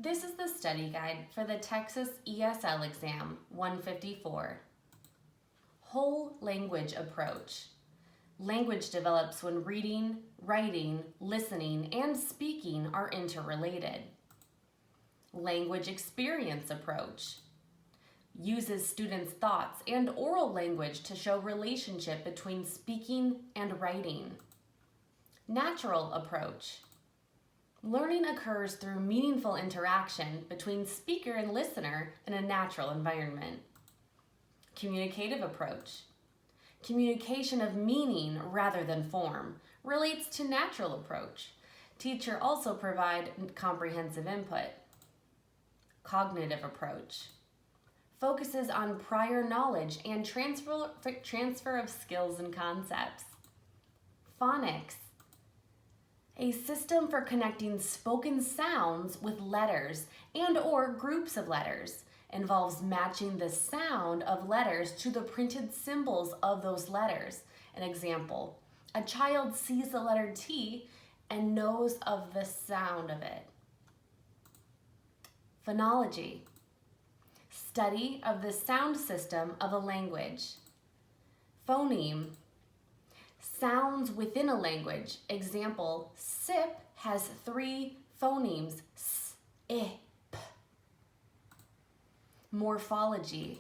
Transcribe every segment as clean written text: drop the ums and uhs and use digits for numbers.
This is the study guide for the TExES ESL exam 154. Whole language approach. Language develops when reading, writing, listening, and speaking are interrelated. Language experience approach. Uses students' thoughts and oral language to show relationship between speaking and writing. Natural approach. Learning occurs through meaningful interaction between speaker and listener in a natural environment. Communicative approach. Communication of meaning rather than form relates to natural approach. Teacher also provide comprehensive input. Cognitive approach. Focuses on prior knowledge and transfer of skills and concepts. Phonics. A system for connecting spoken sounds with letters and/or groups of letters. Involves matching the sound of letters to the printed symbols of those letters. An example, a child sees the letter T and knows of the sound of it. Phonology. Study of the sound system of a language. Phoneme. Sounds within a language. Example, sip has 3 phonemes, s, I, p. Morphology.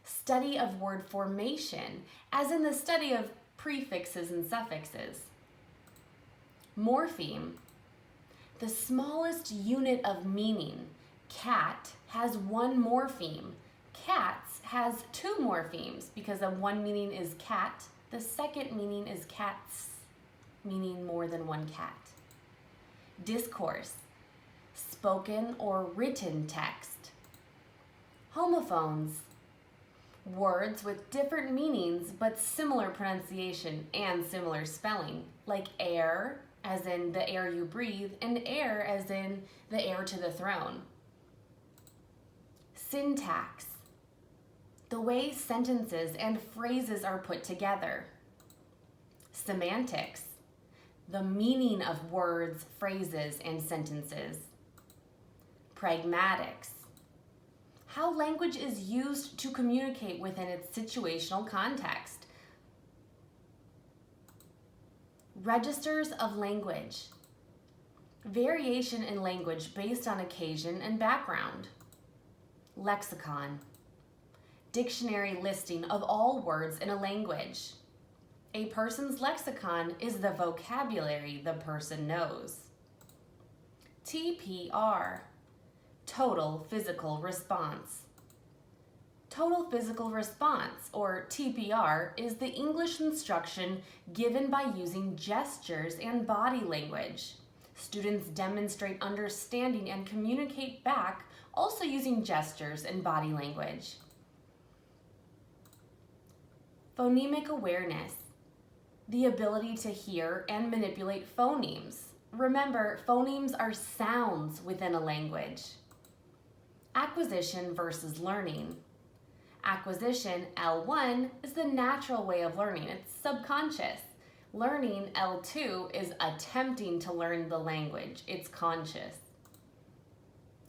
Study of word formation, as in the study of prefixes and suffixes. Morpheme. The smallest unit of meaning. Cat has 1 morpheme. Cats has 2 morphemes because the one meaning is cat. The second meaning is cats, meaning more than 1 cat. Discourse, spoken or written text. Homophones, words with different meanings but similar pronunciation and similar spelling, like air, as in the air you breathe, and heir, as in the heir to the throne. Syntax. The way sentences and phrases are put together. Semantics. The meaning of words, phrases, and sentences. Pragmatics. How language is used to communicate within its situational context. Registers of language. Variation in language based on occasion and background. Lexicon. Dictionary listing of all words in a language. A person's lexicon is the vocabulary the person knows. TPR. Total physical response. Total physical response, or TPR, is the English instruction given by using gestures and body language. Students demonstrate understanding and communicate back also using gestures and body language. Phonemic awareness, the ability to hear and manipulate phonemes. Remember, phonemes are sounds within a language. Acquisition versus learning. Acquisition, L1, is the natural way of learning. It's subconscious. Learning, L2, is attempting to learn the language. It's conscious.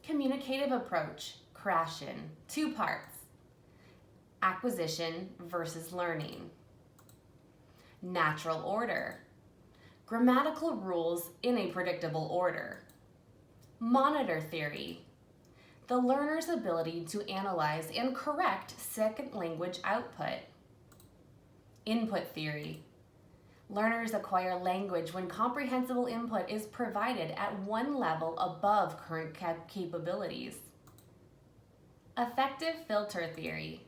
Communicative approach, crashing, 2 parts. Acquisition versus learning. Natural order. Grammatical rules in a predictable order. Monitor theory. The learner's ability to analyze and correct second language output. Input theory. Learners acquire language when comprehensible input is provided at one level above current capabilities. Affective filter theory.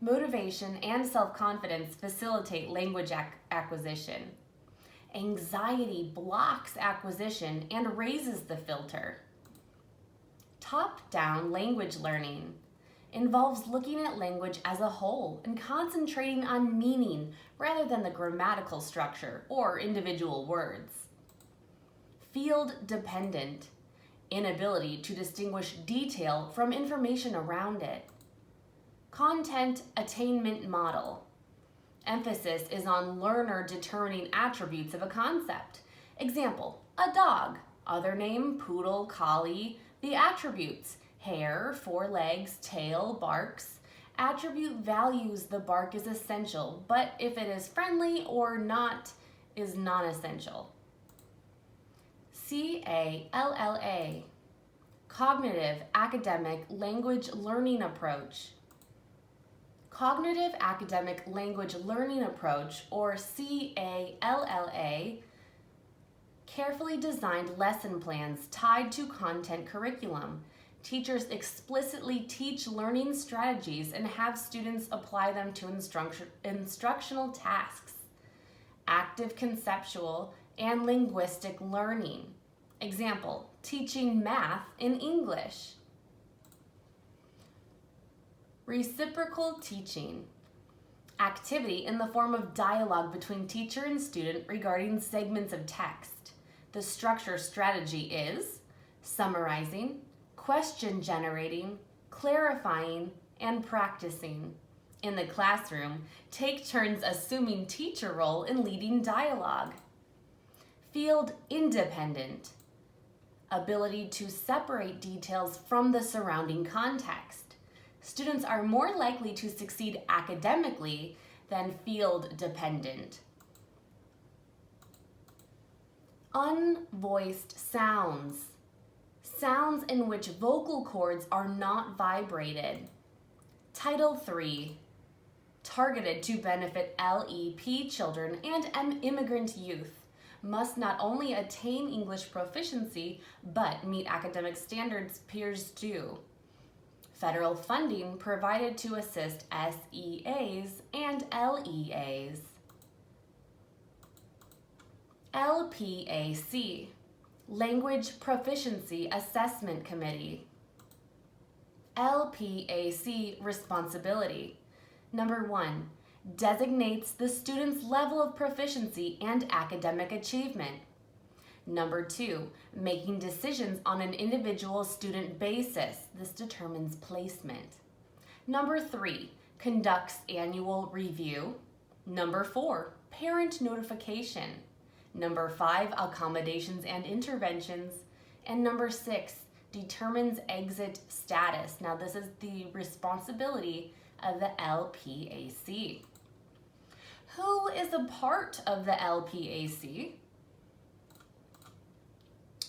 Motivation and self-confidence facilitate language acquisition. Anxiety blocks acquisition and raises the filter. Top-down language learning involves looking at language as a whole and concentrating on meaning rather than the grammatical structure or individual words. Field-dependent, inability to distinguish detail from information around it. Content attainment model. Emphasis is on learner determining attributes of a concept. Example, a dog. Other name, poodle, collie. The attributes: hair, 4 legs, tail, barks. Attribute values the bark is essential, but if it is friendly or not, is non-essential. CALLA, Cognitive Academic Language Learning Approach. Cognitive Academic Language Learning Approach, or CALLA, carefully designed lesson plans tied to content curriculum. Teachers explicitly teach learning strategies and have students apply them to instructional tasks. Active conceptual and linguistic learning. Example, teaching math in English. Reciprocal teaching. Activity in the form of dialogue between teacher and student regarding segments of text. The structure strategy is summarizing, question generating, clarifying, and practicing. In the classroom, take turns assuming teacher role in leading dialogue. Field independent. Ability to separate details from the surrounding context. Students are more likely to succeed academically than field dependent. Unvoiced sounds. Sounds in which vocal cords are not vibrated. Title III, targeted to benefit LEP children and immigrant youth, must not only attain English proficiency, but meet academic standards peers do. Federal funding provided to assist SEAs and LEAs. LPAC, Language Proficiency Assessment Committee. LPAC responsibility. Number 1, designates the student's level of proficiency and academic achievement. Number 2, making decisions on an individual student basis. This determines placement. Number 3, conducts annual review. Number 4, parent notification. Number 5, accommodations and interventions. And number 6, determines exit status. Now this is the responsibility of the LPAC. Who is a part of the LPAC?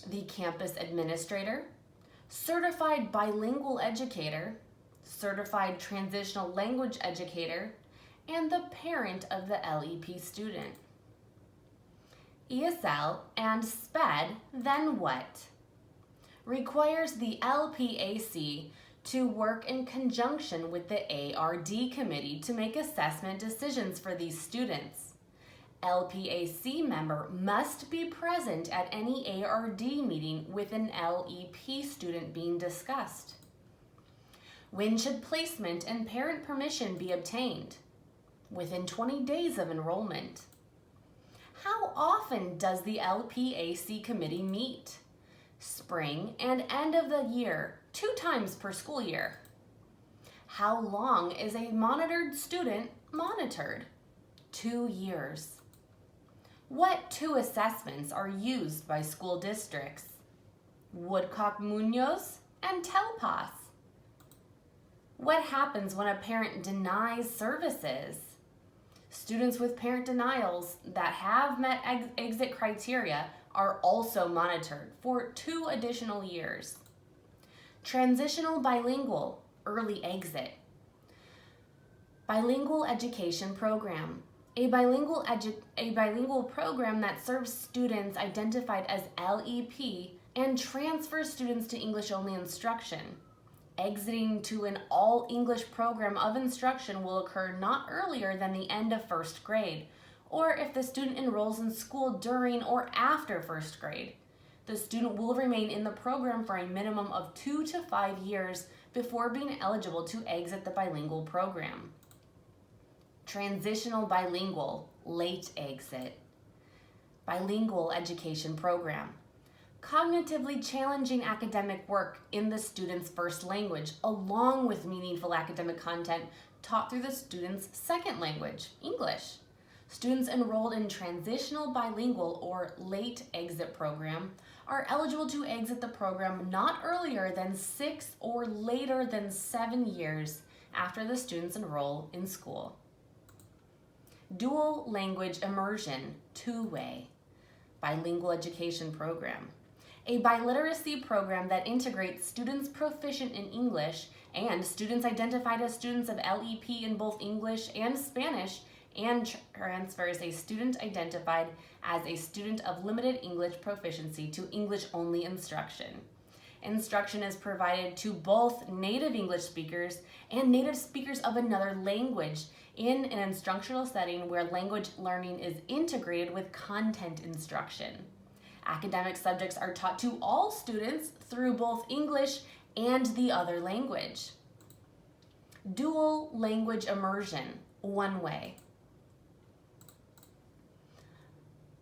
The campus administrator, certified bilingual educator, certified transitional language educator, and the parent of the LEP student. ESL and SPED, then what? Requires the LPAC to work in conjunction with the ARD committee to make assessment decisions for these students. LPAC member must be present at any ARD meeting with an LEP student being discussed. When should placement and parent permission be obtained? Within 20 days of enrollment. How often does the LPAC committee meet? Spring and end of the year, 2 times per school year. How long is a monitored student monitored? 2 years. What 2 assessments are used by school districts? Woodcock, Muñoz, and TELPAS. What happens when a parent denies services? Students with parent denials that have met exit criteria are also monitored for 2 additional years. Transitional bilingual, early exit. Bilingual education program. A bilingual program that serves students identified as LEP and transfers students to English-only instruction. Exiting to an all-English program of instruction will occur not earlier than the end of 1st grade, or if the student enrolls in school during or after 1st grade. The student will remain in the program for a minimum of 2 to 5 years before being eligible to exit the bilingual program. Transitional bilingual, late exit. Bilingual education program. Cognitively challenging academic work in the student's first language, along with meaningful academic content taught through the student's second language, English. Students enrolled in transitional bilingual or late exit program are eligible to exit the program not earlier than 6 or later than 7 years after the students enroll in school. Dual language immersion, two-way. Bilingual education program. A biliteracy program that integrates students proficient in English and students identified as students of LEP in both English and Spanish and transfers a student identified as a student of limited English proficiency to English-only instruction. Instruction is provided to both native English speakers and native speakers of another language in an instructional setting where language learning is integrated with content instruction. Academic subjects are taught to all students through both English and the other language. Dual language immersion, one way.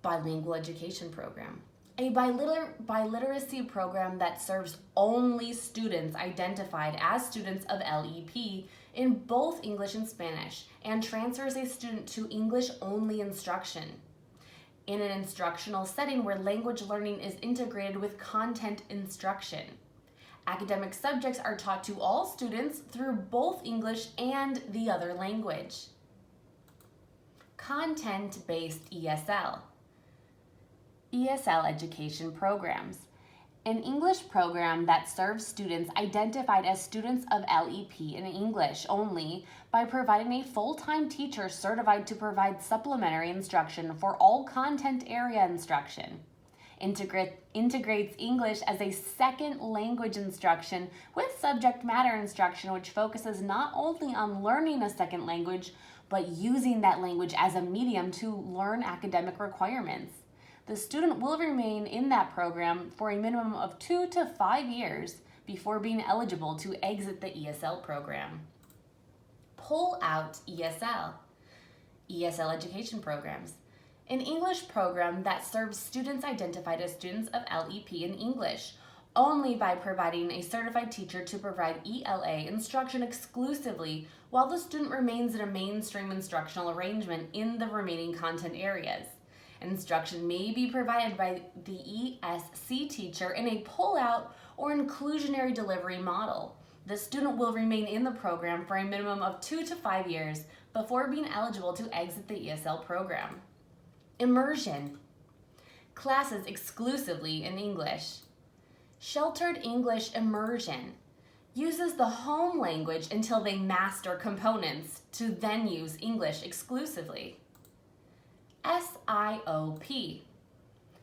Bilingual education program. A biliteracy program that serves only students identified as students of LEP in both English and Spanish and transfers a student to English-only instruction in an instructional setting where language learning is integrated with content instruction. Academic subjects are taught to all students through both English and the other language. Content-based ESL. ESL education programs. An English program that serves students identified as students of LEP in English only by providing a full-time teacher certified to provide supplementary instruction for all content area instruction. Integrates English as a second language instruction with subject matter instruction, which focuses not only on learning a second language, but using that language as a medium to learn academic requirements. The student will remain in that program for a minimum of 2 to 5 years before being eligible to exit the ESL program. Pull out ESL. ESL education programs. An English program that serves students identified as students of LEP in English only by providing a certified teacher to provide ELA instruction exclusively while the student remains in a mainstream instructional arrangement in the remaining content areas. Instruction may be provided by the ESC teacher in a pull-out or inclusionary delivery model. The student will remain in the program for a minimum of 2 to 5 years before being eligible to exit the ESL program. Immersion. Classes exclusively in English. Sheltered English immersion. Uses the home language until they master components to then use English exclusively. SIOP,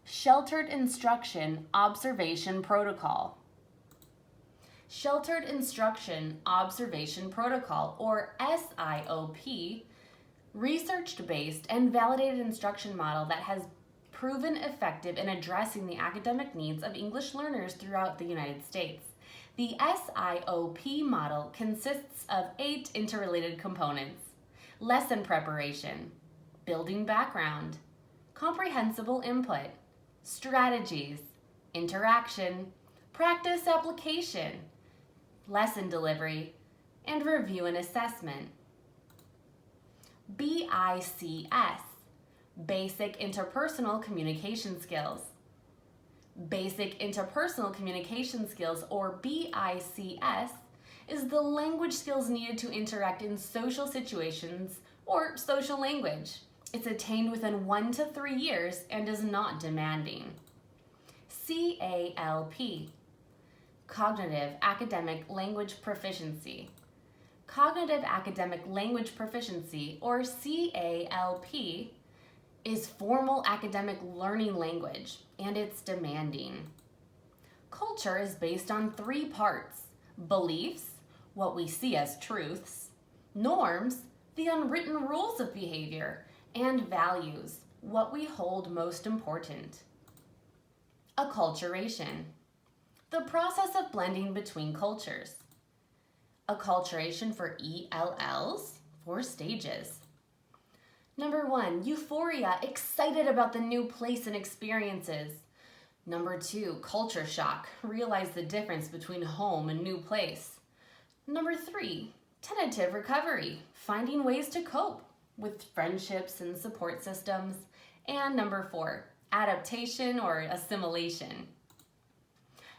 Sheltered Instruction Observation Protocol. Sheltered Instruction Observation Protocol, or SIOP, research-based and validated instruction model that has proven effective in addressing the academic needs of English learners throughout the United States. The SIOP model consists of 8 interrelated components: lesson preparation, building background, comprehensible input, strategies, interaction, practice application, lesson delivery, and review and assessment. BICS, Basic Interpersonal Communication Skills. Basic Interpersonal Communication Skills, or BICS, is the language skills needed to interact in social situations or social language. It's attained within 1 to 3 years and is not demanding. CALP, Cognitive Academic Language Proficiency. Cognitive Academic Language Proficiency, or CALP, is formal academic learning language, and it's demanding. Culture is based on 3 parts: beliefs, what we see as truths; norms, the unwritten rules of behavior; and values, what we hold most important. Acculturation, the process of blending between cultures. Acculturation for ELLs, 4 stages. Number 1, euphoria, excited about the new place and experiences. Number 2, culture shock, realize the difference between home and new place. Number 3, tentative recovery, finding ways to cope with friendships and support systems. And number 4, adaptation or assimilation.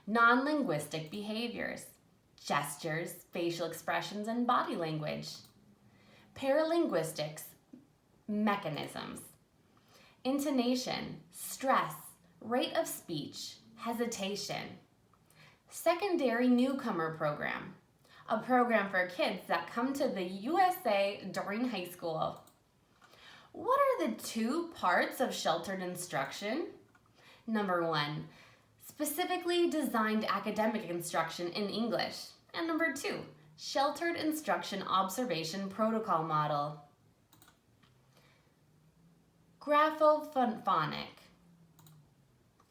non-linguistic behaviors, gestures, facial expressions, and body language. Para-linguistic mechanisms, intonation, stress, rate of speech, hesitation. Secondary newcomer program, a program for kids that come to the USA during high school. What are the two parts of sheltered instruction? Number 1, specifically designed academic instruction in English. And number 2, sheltered instruction observation protocol model. Graphophonic,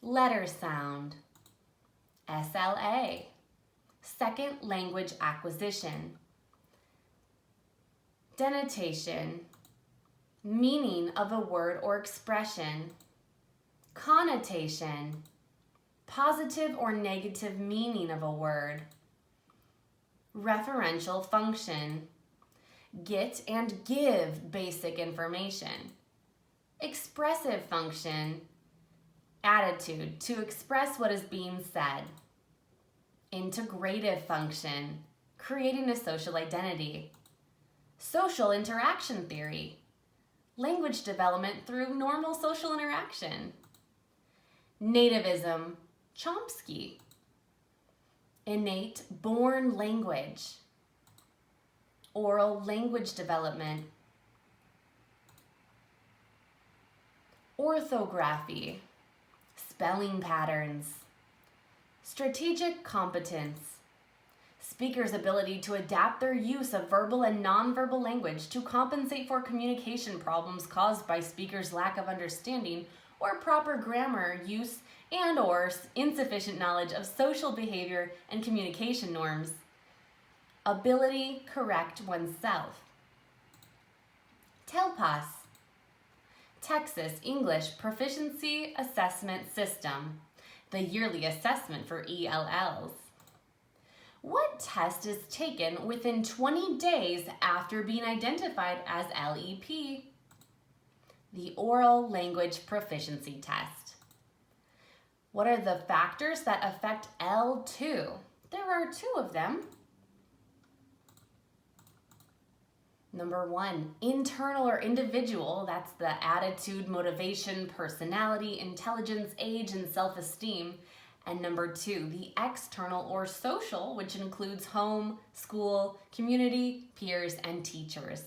letter sound, SLA, second language acquisition, denotation, meaning of a word or expression, connotation, positive or negative meaning of a word, referential function, get and give basic information, expressive function, attitude, to express what is being said, integrative function, creating a social identity, social interaction theory, language development through normal social interaction, nativism, Chomsky, innate born language, oral language development, orthography, spelling patterns, strategic competence, speakers' ability to adapt their use of verbal and nonverbal language to compensate for communication problems caused by speakers' lack of understanding or proper grammar use and/or insufficient knowledge of social behavior and communication norms, ability correct oneself. TELPAS, TExES English Proficiency Assessment System, the yearly assessment for ELLs. What test is taken within 20 days after being identified as LEP? The Oral Language Proficiency Test. What are the factors that affect L2? There are 2 of them. Number 1, internal or individual, that's the attitude, motivation, personality, intelligence, age, and self-esteem. And number 2, the external or social, which includes home, school, community, peers, and teachers.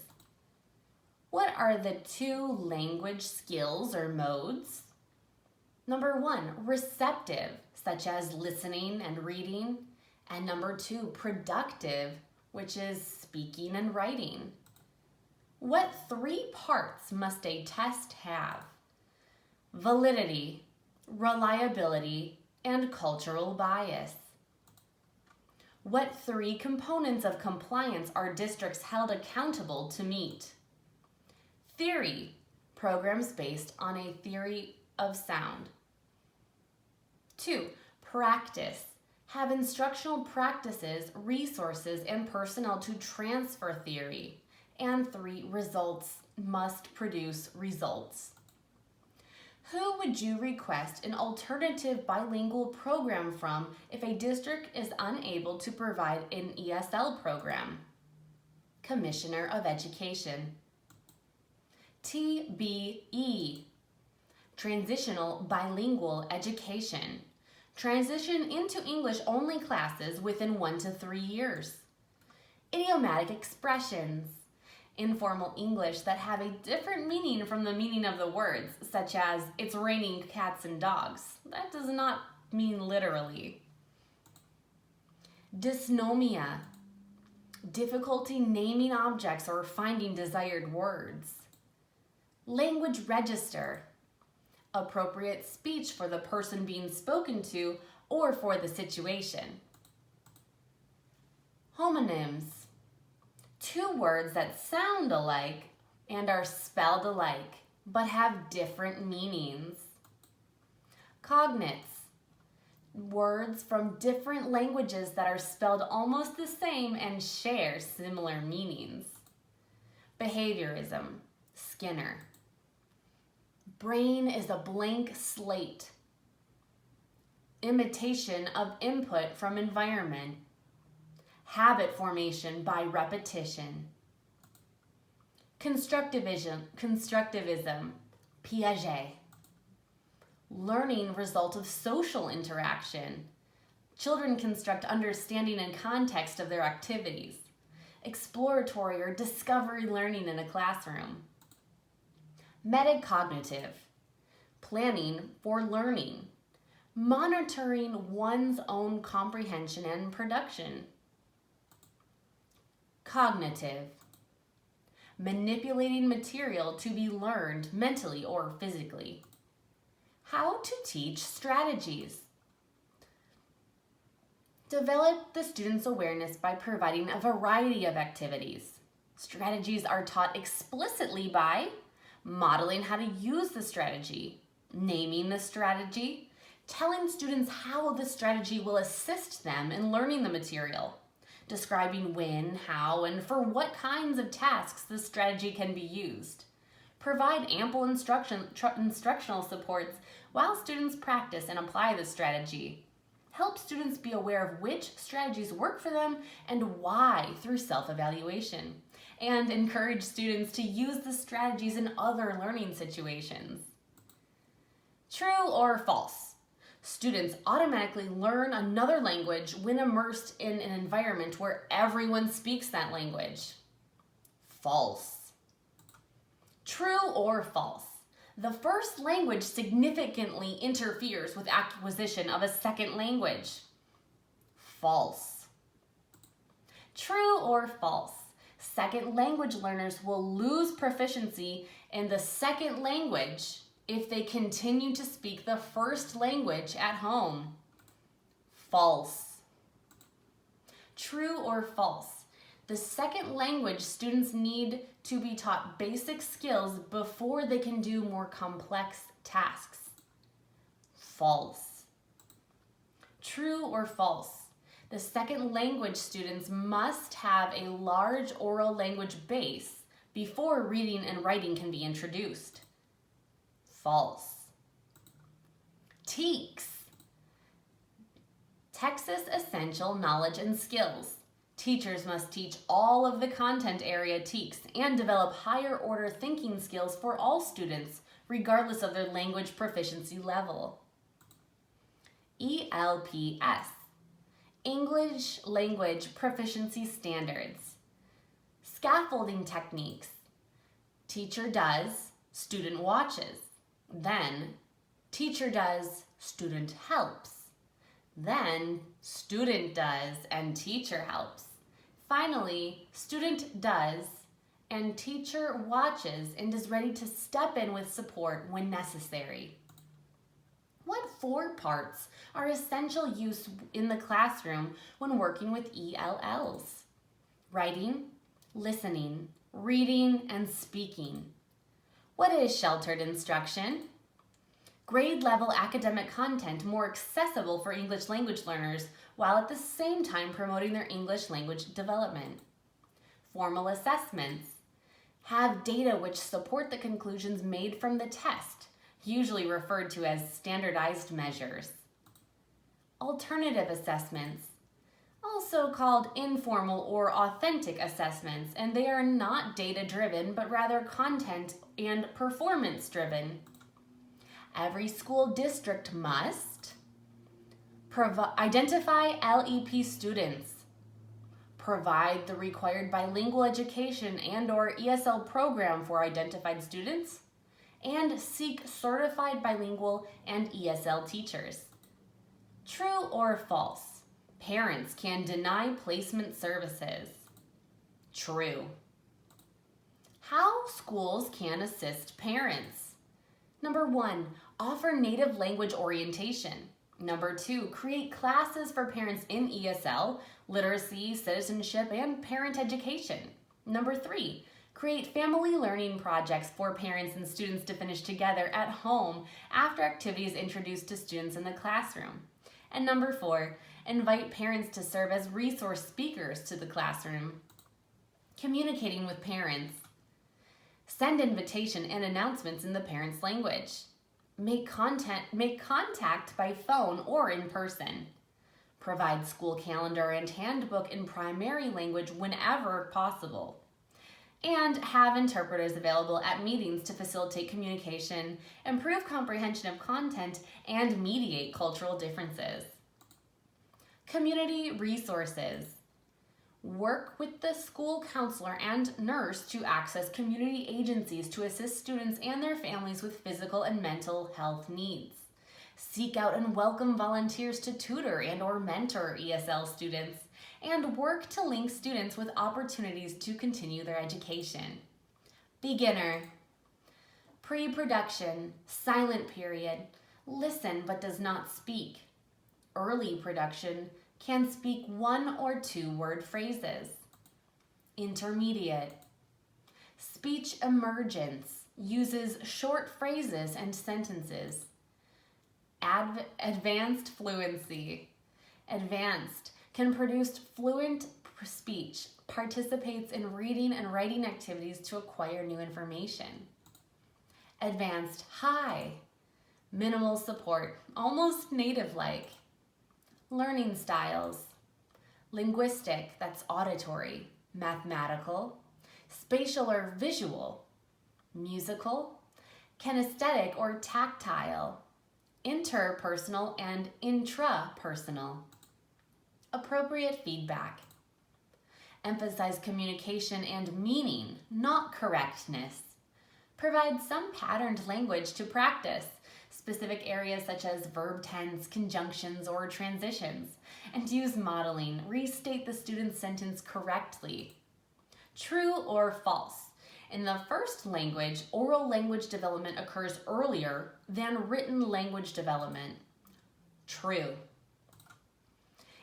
What are the 2 language skills or modes? Number 1, receptive, such as listening and reading. And number 2, productive, which is speaking and writing. What 3 parts must a test have? Validity, reliability, and cultural bias. What 3 components of compliance are districts held accountable to meet? Theory, programs based on a theory of sound. 2, practice, have instructional practices, resources, and personnel to transfer theory. And 3, results, must produce results. Who would you request an alternative bilingual program from if a district is unable to provide an ESL program? Commissioner of Education. TBE, Transitional Bilingual Education. Transition into English only classes within 1 to 3 years. Idiomatic expressions, informal English that have a different meaning from the meaning of the words, such as, it's raining cats and dogs. That does not mean literally. Dysnomia, difficulty naming objects or finding desired words. Language register, appropriate speech for the person being spoken to or for the situation. Homonyms, 2 words that sound alike and are spelled alike, but have different meanings. Cognates, words from different languages that are spelled almost the same and share similar meanings. Behaviorism, Skinner. Brain is a blank slate. imitation of input from environment. Habit formation by repetition. Constructivism, Piaget. Learning result of social interaction. Children construct understanding and context of their activities. Exploratory or discovery learning in a classroom. Metacognitive. Planning for learning. Monitoring one's own comprehension and production. Cognitive. Manipulating material to be learned mentally or physically. How to teach strategies. Develop the student's awareness by providing a variety of activities. Strategies are taught explicitly by modeling how to use the strategy, naming the strategy, telling students how the strategy will assist them in learning the material, describing when, how, and for what kinds of tasks the strategy can be used. Provide ample instructional supports while students practice and apply the strategy. Help students be aware of which strategies work for them and why through self-evaluation. And encourage students to use the strategies in other learning situations. True or false? Students automatically learn another language when immersed in an environment where everyone speaks that language. False. True or false? The first language significantly interferes with acquisition of a second language. False. True or false? Second language learners will lose proficiency in the second language if they continue to speak the first language at home. False. True or false? The second language students need to be taught basic skills before they can do more complex tasks. False. True or false? The second language students must have a large oral language base before reading and writing can be introduced. False. TExES. TExES Essential Knowledge and Skills. Teachers must teach all of the content area TExES and develop higher order thinking skills for all students, regardless of their language proficiency level. ELPS. English Language Proficiency Standards. Scaffolding Techniques. Teacher does, student watches. Then, teacher does, student helps. Then, student does and teacher helps. Finally, student does and teacher watches and is ready to step in with support when necessary. What 4 parts are essential use in the classroom when working with ELLs? Writing, listening, reading, and speaking. What is sheltered instruction? Grade-level academic content more accessible for English language learners while at the same time promoting their English language development. Formal assessments. Have data which support the conclusions made from the test, usually referred to as standardized measures. Alternative assessments. Also called informal or authentic assessments, and they are not data-driven but rather content and performance-driven. Every school district must identify LEP students, provide the required bilingual education and/or ESL program for identified students, and seek certified bilingual and ESL teachers. True or false? Parents can deny placement services. True. How schools can assist parents. Number 1, offer native language orientation. Number 2, create classes for parents in ESL, literacy, citizenship, and parent education. Number 3, create family learning projects for parents and students to finish together at home after activities introduced to students in the classroom. And number 4, invite parents to serve as resource speakers to the classroom. Communicating with parents. Send invitation and announcements in the parents' language. Make contact by phone or in person. Provide school calendar and handbook in primary language whenever possible. And have interpreters available at meetings to facilitate communication, improve comprehension of content, and mediate cultural differences. Community resources. Work with the school counselor and nurse to access community agencies to assist students and their families with physical and mental health needs. Seek out and welcome volunteers to tutor and or mentor ESL students, and work to link students with opportunities to continue their education. Beginner. Pre-production, silent period, listen but does not speak. Early production, can speak 1 or 2 word phrases. Intermediate. Speech emergence, uses short phrases and sentences. Advanced fluency. Advanced, can produce fluent speech, participates in reading and writing activities to acquire new information. Advanced high, minimal support, almost native-like. Learning styles. Linguistic, that's auditory. Mathematical. Spatial or visual. Musical. Kinesthetic or tactile. Interpersonal and intrapersonal. Appropriate feedback. Emphasize communication and meaning, not correctness. Provide some patterned language to practice specific areas such as verb tense, conjunctions, or transitions, and use modeling. Restate the student's sentence correctly. True or false? In the first language, oral language development occurs earlier than written language development. True.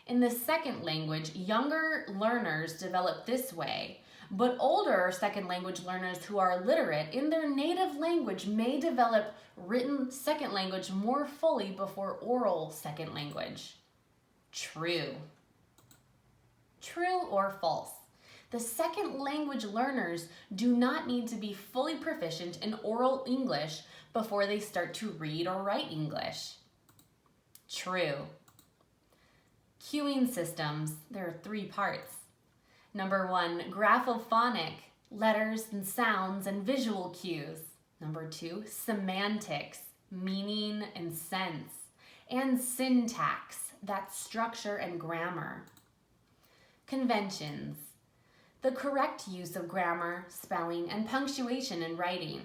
In the second language, younger learners develop this way, but older second language learners who are literate in their native language may develop written second language more fully before oral second language. True. True or false? The second language learners do not need to be fully proficient in oral English before they start to read or write English. True. Cueing systems, there are 3 parts. Number 1, graphophonic, letters and sounds and visual cues. Number 2, semantics, meaning and sense. And syntax, that's structure and grammar. Conventions, the correct use of grammar, spelling, and punctuation in writing.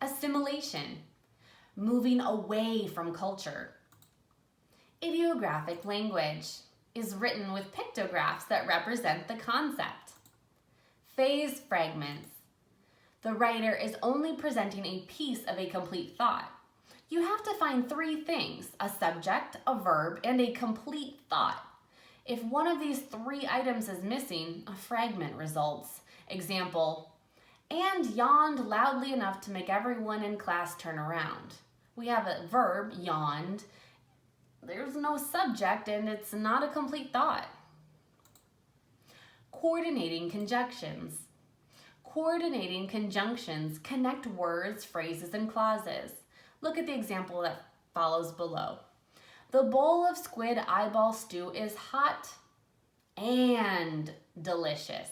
Assimilation, moving away from culture. Ideographic language is written with pictographs that represent the concept. Phase fragments. The writer is only presenting a piece of a complete thought. You have to find 3 things: a subject, a verb, and a complete thought. If one of these 3 items is missing, a fragment results. Example, and yawned loudly enough to make everyone in class turn around. We have a verb, yawned. There's no subject and it's not a complete thought. Coordinating conjunctions. Coordinating conjunctions connect words, phrases, and clauses. Look at the example that follows below. The bowl of squid eyeball stew is hot and delicious.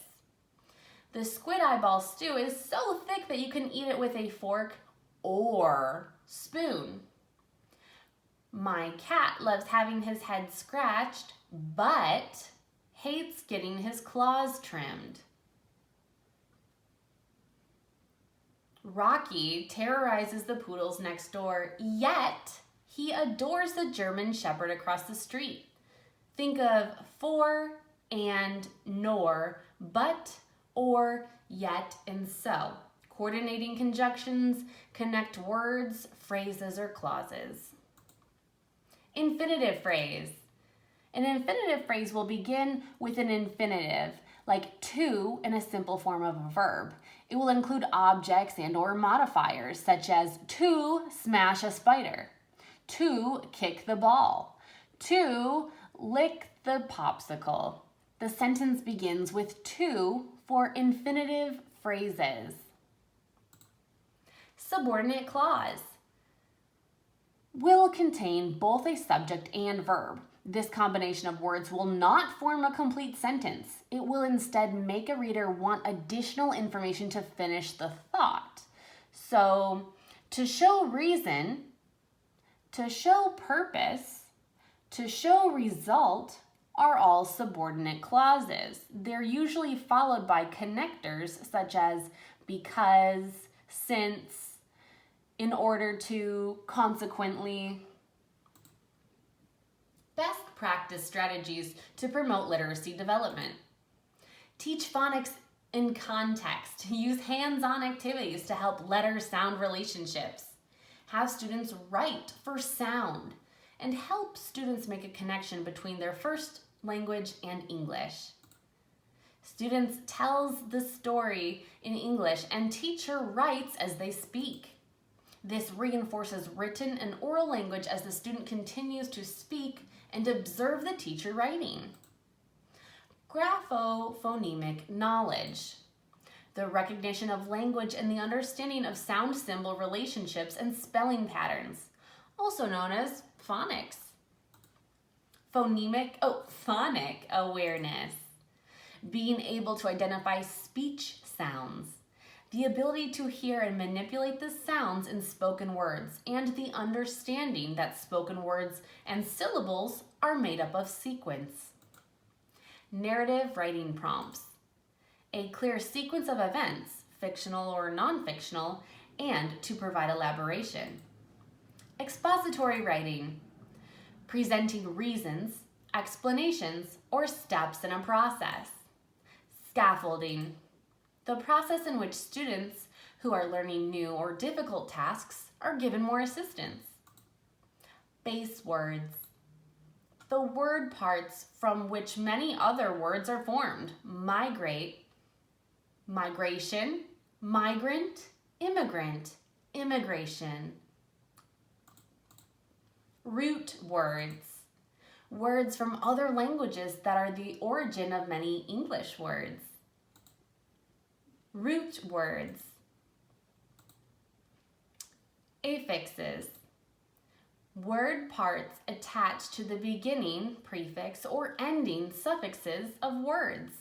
The squid eyeball stew is so thick that you can eat it with a fork or spoon. My cat loves having his head scratched, but hates getting his claws trimmed. Rocky terrorizes the poodles next door, yet he adores the German shepherd across the street. Think of for and nor, but, or, yet, and so. Coordinating conjunctions connect words, phrases, or clauses. Infinitive phrase. An infinitive phrase will begin with an infinitive, like to in a simple form of a verb. It will include objects and or modifiers, such as to smash a spider, to kick the ball, to lick the popsicle. The sentence begins with to for infinitive phrases. Subordinate clause. will contain both a subject and verb. This combination of words will not form a complete sentence. It will instead make a reader want additional information to finish the thought. So, to show reason, to show purpose, to show result are all subordinate clauses. They're usually followed by connectors such as because, since, in order to, consequently. Best practice strategies to promote literacy development. Teach phonics in context. Use hands-on activities to help letter-sound relationships. Have students write for sound and help students make a connection between their first language and English. Students tells the story in English and teacher writes as they speak. This reinforces written and oral language as the student continues to speak and observe the teacher writing. Graphophonemic knowledge. The recognition of language and the understanding of sound symbol relationships and spelling patterns, also known as phonics. Phonic awareness. Being able to identify speech sounds. The ability to hear and manipulate the sounds in spoken words, and the understanding that spoken words and syllables are made up of sequence. Narrative writing prompts. A clear sequence of events, fictional or non-fictional, and to provide elaboration. Expository writing. Presenting reasons, explanations, or steps in a process. Scaffolding. The process in which students who are learning new or difficult tasks are given more assistance. Base words. The word parts from which many other words are formed. Migrate, migration, migrant, immigrant, immigration. Root words. Words from other languages that are the origin of many English words. Root words. Affixes. Word parts attached to the beginning, prefix, or ending suffixes of words.